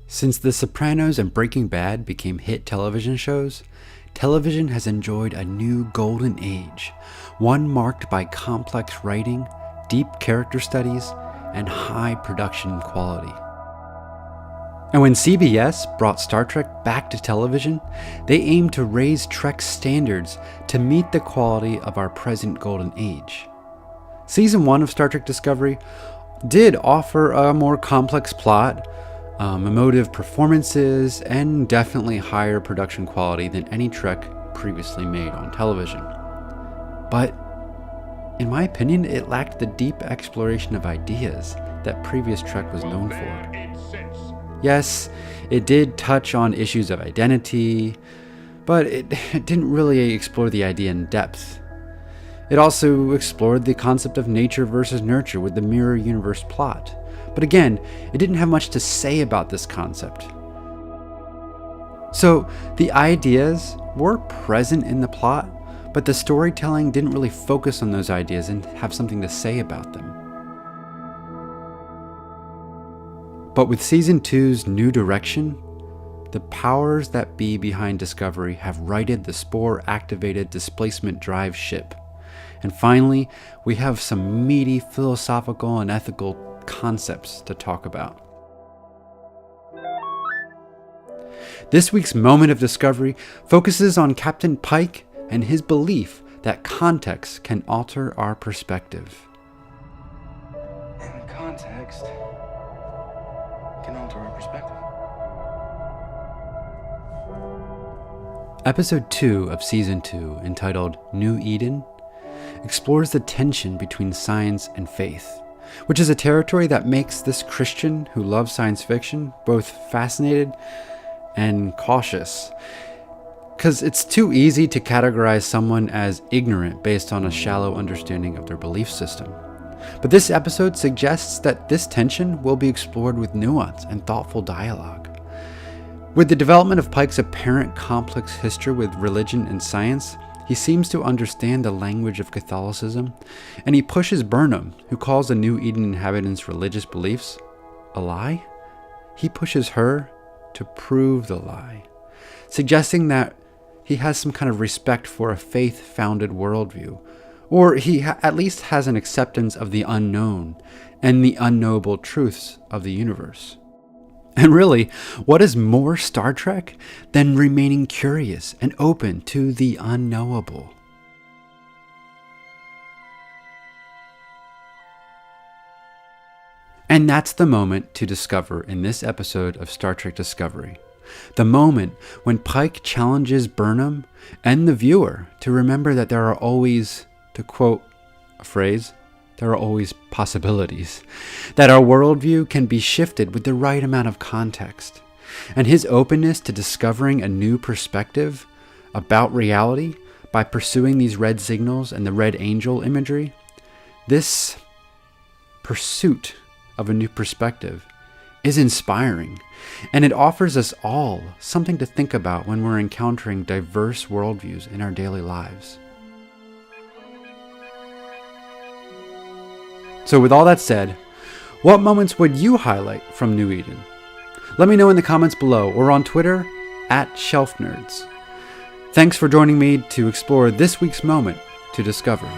Since The Sopranos and Breaking Bad became hit television shows, television has enjoyed a new golden age, one marked by complex writing, deep character studies, and high production quality. And when CBS brought Star Trek back to television, they aimed to raise Trek's standards to meet the quality of our present golden age. Season 1 of Star Trek Discovery did offer a more complex plot, emotive performances, and definitely higher production quality than any Trek previously made on television. But in my opinion, it lacked the deep exploration of ideas that previous Trek was known for. Yes, it did touch on issues of identity, but it didn't really explore the idea in depth. It also explored the concept of nature versus nurture with the mirror universe plot. But again, it didn't have much to say about this concept. So the ideas were present in the plot, but the storytelling didn't really focus on those ideas and have something to say about them. But with Season 2's new direction, the powers that be behind Discovery have righted the spore-activated displacement drive ship. And finally, we have some meaty philosophical and ethical concepts to talk about. This week's moment of discovery focuses on Captain Pike and his belief that context can alter our perspective. And context can alter our perspective. Episode 2 of Season 2, entitled New Eden, explores the tension between science and faith, which is a territory that makes this Christian who loves science fiction both fascinated and cautious, because it's too easy to categorize someone as ignorant based on a shallow understanding of their belief system. But this episode suggests that this tension will be explored with nuance and thoughtful dialogue. With the development of Pike's apparent complex history with religion and science, he seems to understand the language of Catholicism, and he pushes Burnham, who calls the New Eden inhabitants' religious beliefs a lie. He pushes her to prove the lie, suggesting that he has some kind of respect for a faith-founded worldview, or he at least has an acceptance of the unknown and the unknowable truths of the universe. And really, what is more Star Trek than remaining curious and open to the unknowable? And that's the moment to discover in this episode of Star Trek Discovery. The moment when Pike challenges Burnham and the viewer to remember that there are always, to quote a phrase, there are always possibilities, that our worldview can be shifted with the right amount of context. And his openness to discovering a new perspective about reality by pursuing these red signals and the red angel imagery, this pursuit of a new perspective is inspiring, and it offers us all something to think about when we're encountering diverse worldviews in our daily lives. So with all that said, what moments would you highlight from New Eden? Let me know in the comments below or on Twitter @ShelfNerds. Thanks for joining me to explore this week's moment to discover.